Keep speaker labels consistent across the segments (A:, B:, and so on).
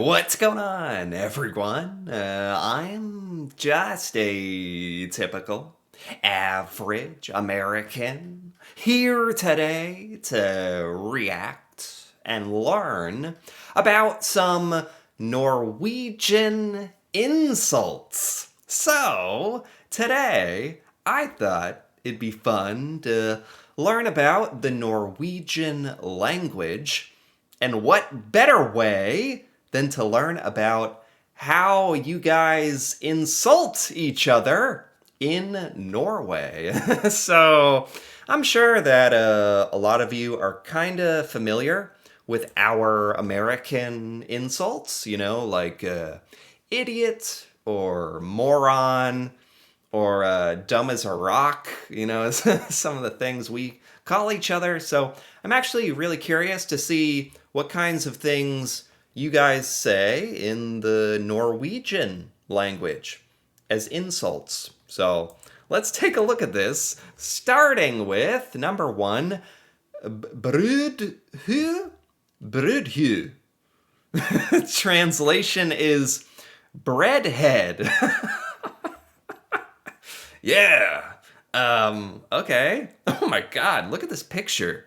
A: What's going on, everyone? I'm just a typical, average American here today to react and learn about some Norwegian insults. So, today I thought it'd be fun to learn about the Norwegian language, and what better way than to learn about how you guys insult each other in Norway. So I'm sure that a lot of you are kind of familiar with our American insults, like idiot or moron or dumb as a rock, some of the things we call each other. So I'm actually really curious to see what kinds of things you guys say in the Norwegian language as insults. So let's take a look at this, starting with number one, brudhu. Brudhu. Translation is breadhead. Yeah. Okay. Oh my god, look at this picture.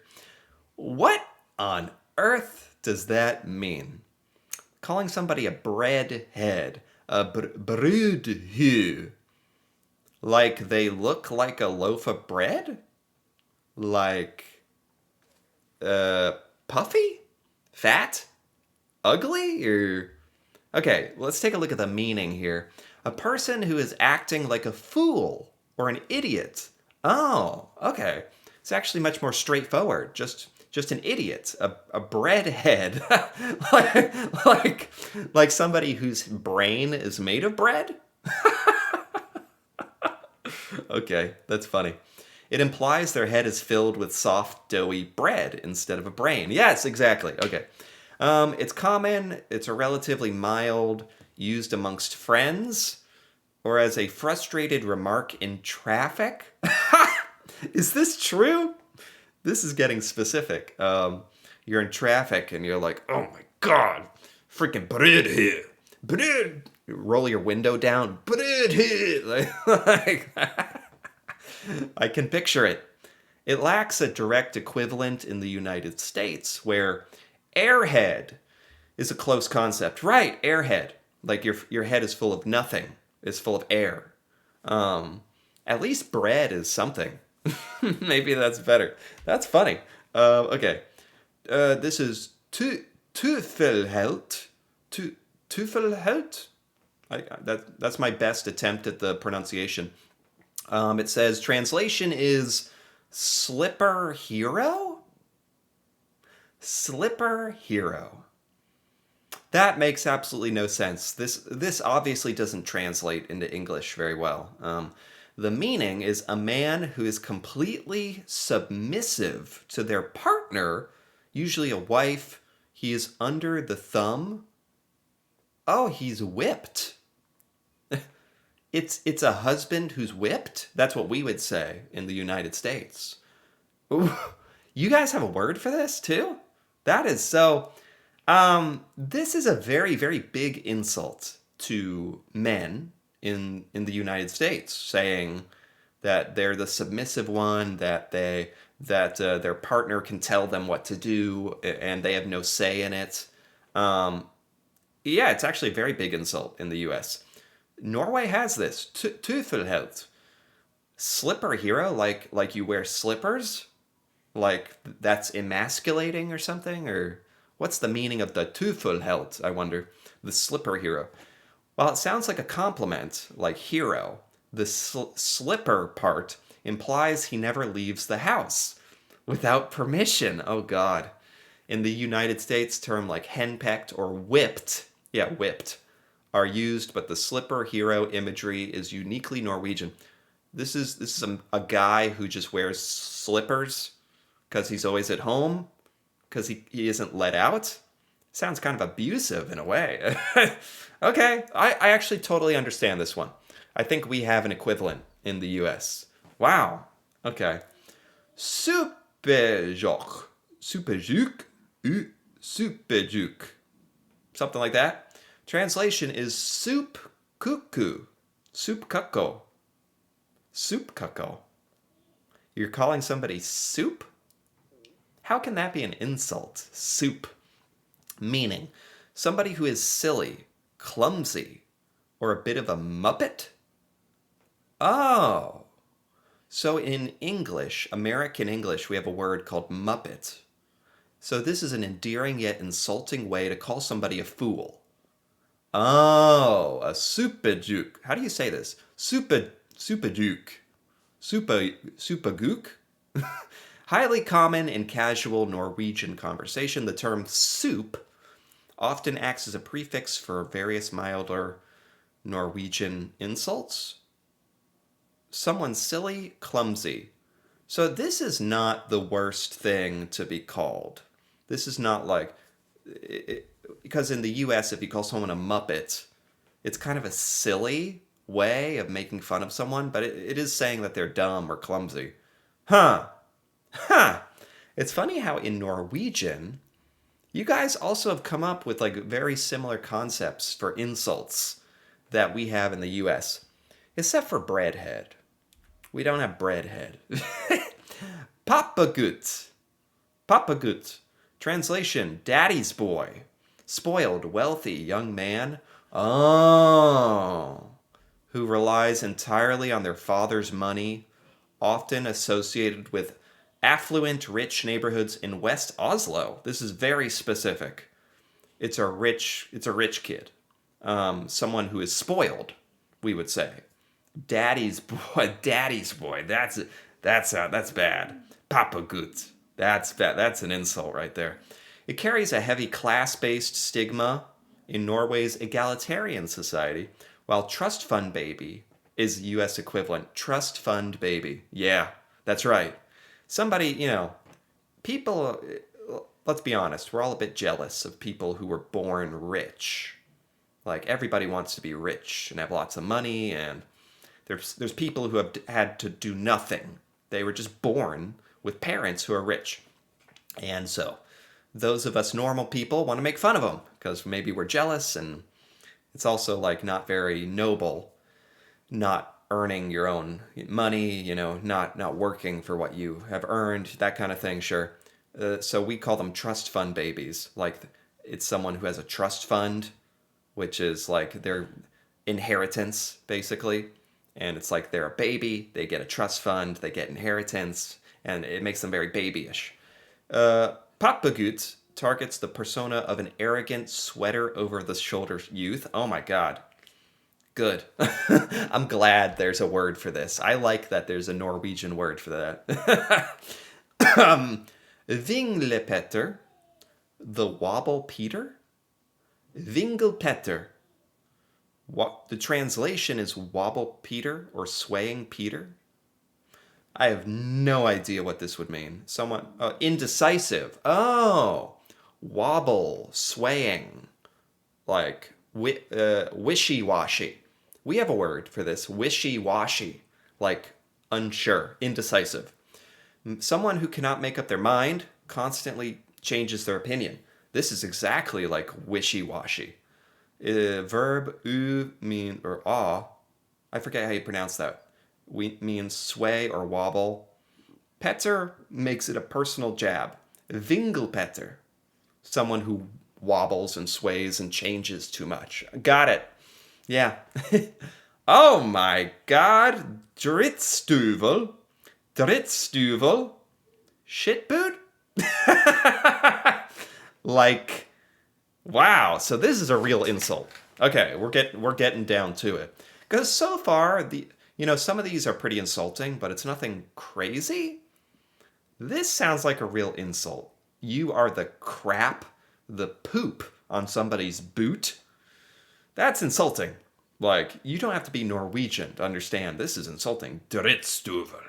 A: What on earth does that mean? Calling somebody a breadhead, a brudhu. Like they look like a loaf of bread? Like, puffy? Fat? Ugly? Or... Okay, let's take a look at the meaning here. A person who is acting like a fool or an idiot. Oh, okay. It's actually much more straightforward. Just an idiot, a breadhead, like somebody whose brain is made of bread. Okay, that's funny. It implies their head is filled with soft, doughy bread instead of a brain. Yes, exactly. Okay. It's common, it's a relatively mild, used amongst friends, or as a frustrated remark in traffic. Is this true? This is getting specific. You're in traffic and you're like, oh my god, freaking bread here. Bread. You roll your window down. Bread here. I can picture it. It lacks a direct equivalent in the United States, where airhead is a close concept. Right, airhead. Like your head is full of nothing. It's full of air. At least bread is something. Maybe that's better. That's funny. Okay. This is Teufelhelt. Teufelhelt? That's my best attempt at the pronunciation. It says translation is slipper hero? Slipper hero. That makes absolutely no sense. This obviously doesn't translate into English very well. The meaning is a man who is completely submissive to their partner, usually a wife. He is under the thumb. Oh, he's whipped. It's a husband who's whipped. That's what we would say in the United States. Ooh, you guys have a word for this too? That is so. This is a very, very big insult to men in the United States, saying that they're the submissive one, that their partner can tell them what to do, and they have no say in it. Yeah, it's actually a very big insult in the U.S. Norway has this. Tøffelhelt. Slipper hero, like you wear slippers? Like that's emasculating or something? Or what's the meaning of the tøffelhelt, I wonder? The slipper hero. Well, it sounds like a compliment, like hero. The slipper part implies he never leaves the house without permission. Oh, God. In the United States, term like henpecked or whipped, yeah, whipped, are used, but the slipper hero imagery is uniquely Norwegian. This is a guy who just wears slippers because he's always at home, because he isn't let out. Sounds kind of abusive in a way. Okay, I actually totally understand this one. I think we have an equivalent in the US. Wow. Okay. Superjuk. Superjuk. Superjuk. something like that. Translation is soup cuckoo. Soup cuckoo. Soup cuckoo. You're calling somebody soup? How can that be an insult? Soup. Meaning, somebody who is silly, clumsy, or a bit of a muppet? Oh. So in English, American English, we have a word called muppet. So this is an endearing yet insulting way to call somebody a fool. Oh, a superduke. How do you say this? Superduke. Supergook? Highly common in casual Norwegian conversation, the term soup often acts as a prefix for various milder Norwegian insults. Someone silly, clumsy. So this is not the worst thing to be called. This is not like, because in the US, if you call someone a muppet, it's kind of a silly way of making fun of someone, but it is saying that they're dumb or clumsy. Huh. Huh. It's funny how in Norwegian, you guys also have come up with like very similar concepts for insults that we have in the US, except for breadhead. We don't have breadhead. Papagut. Papagut. Translation, daddy's boy. Spoiled, wealthy young man. Oh. Who relies entirely on their father's money, often associated with affluent, rich neighborhoods in West Oslo. This is very specific. It's a rich kid. Someone who is spoiled, we would say. Daddy's boy. That's bad. Papa Gut. That's bad. That's an insult right there. It carries a heavy class-based stigma in Norway's egalitarian society, while trust fund baby is U.S. equivalent. Trust fund baby. Yeah, that's right. Somebody, people, let's be honest, we're all a bit jealous of people who were born rich. Like, everybody wants to be rich and have lots of money, and there's people who have had to do nothing. They were just born with parents who are rich. And so, those of us normal people want to make fun of them, because maybe we're jealous, and it's also, like, not very noble not earning your own money, not working for what you have earned, that kind of thing, sure. So we call them trust fund babies. Like, it's someone who has a trust fund, which is like their inheritance, basically. And it's like they're a baby, they get a trust fund, they get inheritance, and it makes them very babyish. Papagut targets the persona of an arrogant, sweater-over-the-shoulder youth. Oh my god. Good. I'm glad there's a word for this. I like that there's a Norwegian word for that. Vinglepetter, the wobble Peter? Vinglepetter. What the translation is wobble Peter or swaying Peter? I have no idea what this would mean. Someone indecisive. Oh, wobble, swaying, like wishy-washy. We have a word for this, wishy-washy, like unsure, indecisive. Someone who cannot make up their mind constantly changes their opinion. This is exactly like wishy-washy. Verb mean or I forget how you pronounce that. Means sway or wobble. Petter makes it a personal jab. Vinglepetter, someone who wobbles and sways and changes too much. Got it. Yeah. Oh my god. Drittstuvel. Drittstuvel. Shitboot? Like, wow. So this is a real insult. Okay, we're getting down to it. Because so far, some of these are pretty insulting, but it's nothing crazy. This sounds like a real insult. You are the crap, the poop on somebody's boot. That's insulting. Like, you don't have to be Norwegian to understand this is insulting. Drittstuvel.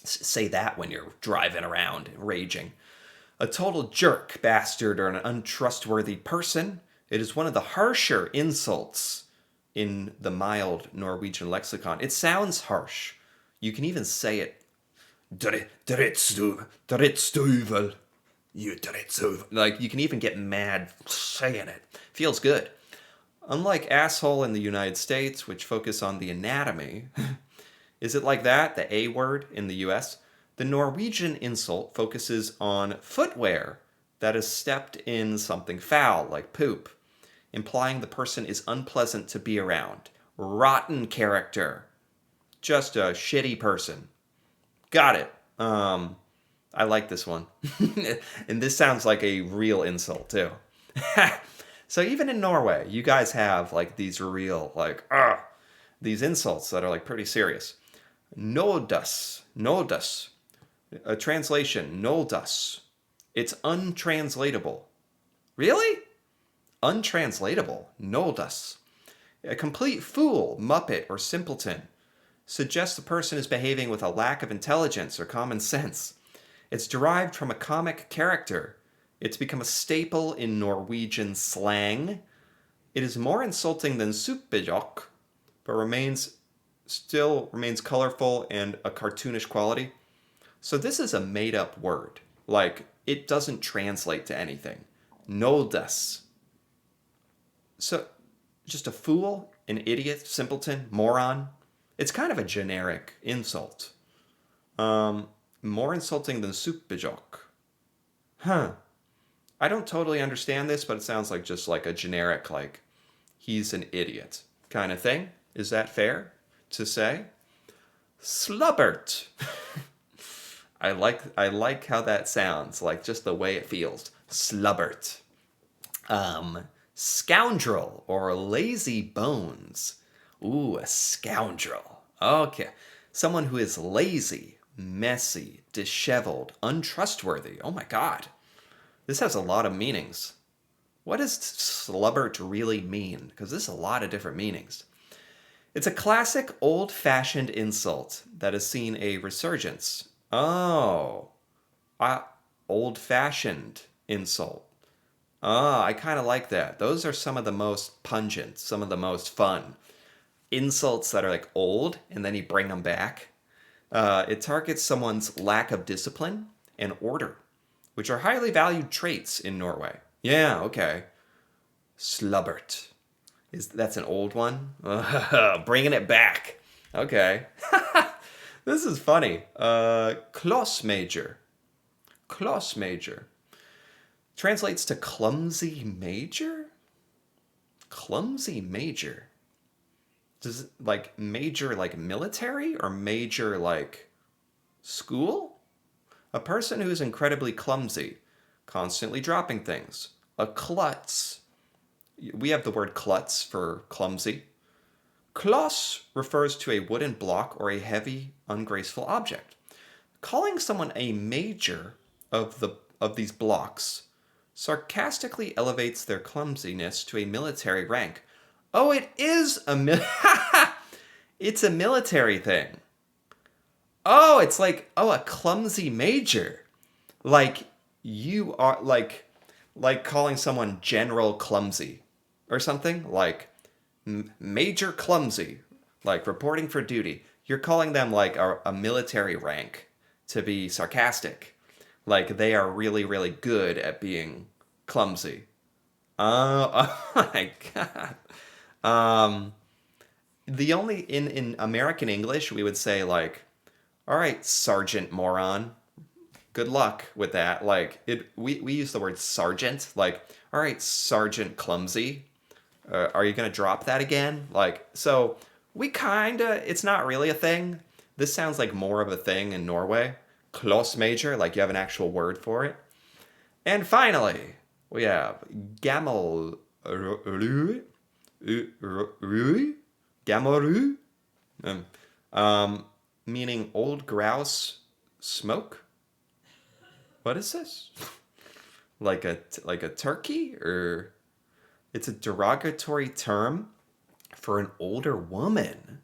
A: Say that when you're driving around raging. A total jerk, bastard, or an untrustworthy person. It is one of the harsher insults in the mild Norwegian lexicon. It sounds harsh. You can even say it. Drittstuvel. Like, you can even get mad saying it. Feels good. Unlike asshole in the United States, which focus on the anatomy, is it like that, the A word in the US? The Norwegian insult focuses on footwear that has stepped in something foul, like poop, implying the person is unpleasant to be around. Rotten character. Just a shitty person. Got it. I like this one. And this sounds like a real insult, too. So even in Norway, you guys have like these real, like, these insults that are like pretty serious. Noldas. Noldas. A translation, noldas. It's untranslatable. Really? Untranslatable. Noldas. A complete fool, muppet, or simpleton. Suggests the person is behaving with a lack of intelligence or common sense. It's derived from a comic character. It's become a staple in Norwegian slang. It is more insulting than superjock, but still remains colorful and a cartoonish quality. So this is a made-up word. Like, it doesn't translate to anything. Noldas. So, just a fool, an idiot, simpleton, moron. It's kind of a generic insult. More insulting than superjock. Huh. I don't totally understand this, but it sounds like just like a generic, like, he's an idiot kind of thing. Is that fair to say? Slubbert. I like how that sounds, like just the way it feels. Slubbert. Scoundrel or lazy bones. Ooh, a scoundrel. Okay. Someone who is lazy, messy, disheveled, untrustworthy. Oh my God. This has a lot of meanings. What does slubbert really mean? Because there's a lot of different meanings. It's a classic old-fashioned insult that has seen a resurgence. Oh, old-fashioned insult. Oh, I kind of like that. Those are some of the most pungent, some of the most fun. Insults that are like old, and then you bring them back. It targets someone's lack of discipline and order, which are highly valued traits in Norway. Yeah, okay. Slubbert. That's an old one? Bringing it back. Okay. This is funny. Kloss major. Kloss major. Translates to clumsy major? Clumsy major. Does it like major like military or major like school? A person who is incredibly clumsy, constantly dropping things. A klutz. We have the word klutz for clumsy. Kloss refers to a wooden block or a heavy, ungraceful object. Calling someone a major of these blocks sarcastically elevates their clumsiness to a military rank. Oh, it is it's a military thing. Oh, it's like, a clumsy major. Like, you are, like calling someone General Clumsy or something. Like, Major Clumsy, like reporting for duty. You're calling them like a military rank to be sarcastic. Like, they are really, really good at being clumsy. Oh my God. The only, in American English, we would say like, all right, Sergeant Moron. Good luck with that. Like, we use the word sergeant. Like, all right, Sergeant Clumsy. Are you going to drop that again? Like, so we it's not really a thing. This sounds like more of a thing in Norway. Kloss major, like you have an actual word for it. And finally, we have gamelru. Gamelru. Meaning old grouse smoke. What is this? like a turkey, or it's a derogatory term for an older woman.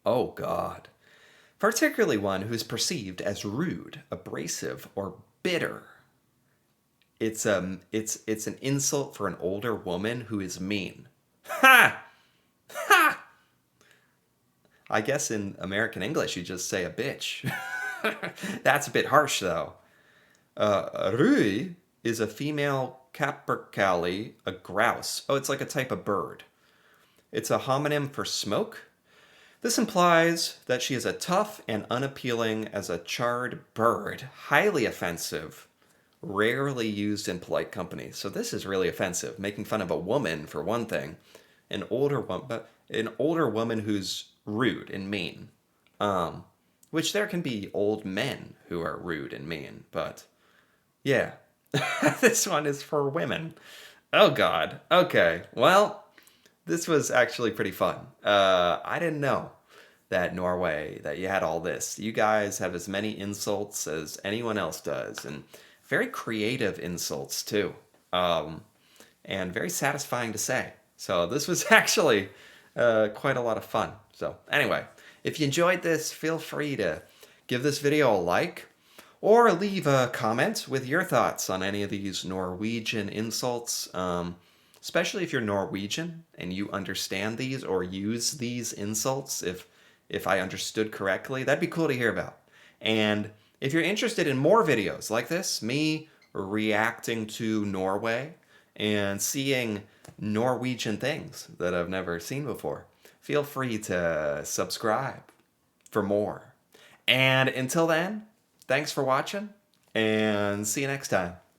A: Oh God. Particularly one who is perceived as rude, abrasive, or bitter. It's an insult for an older woman who is mean. Ha! Ha! I guess in American English you just say a bitch. That's a bit harsh though. Rui is a female capercaillie, a grouse. Oh, it's like a type of bird. It's a homonym for smoke. This implies that she is a tough and unappealing as a charred bird, highly offensive, rarely used in polite company. So this is really offensive, making fun of a woman for one thing, an older woman who's rude and mean. Which there can be old men who are rude and mean, but yeah, this one is for women. Oh God. Okay. Well, this was actually pretty fun. I didn't know that Norway, that you had all this. You guys have as many insults as anyone else does, and very creative insults too, and very satisfying to say. So this was actually quite a lot of fun. So anyway, if you enjoyed this, feel free to give this video a like or leave a comment with your thoughts on any of these Norwegian insults. Especially if you're Norwegian and you understand these or use these insults, if I understood correctly, that'd be cool to hear about. And if you're interested in more videos like this, me reacting to Norway and seeing Norwegian things that I've never seen before, feel free to subscribe for more. And until then, thanks for watching and see you next time.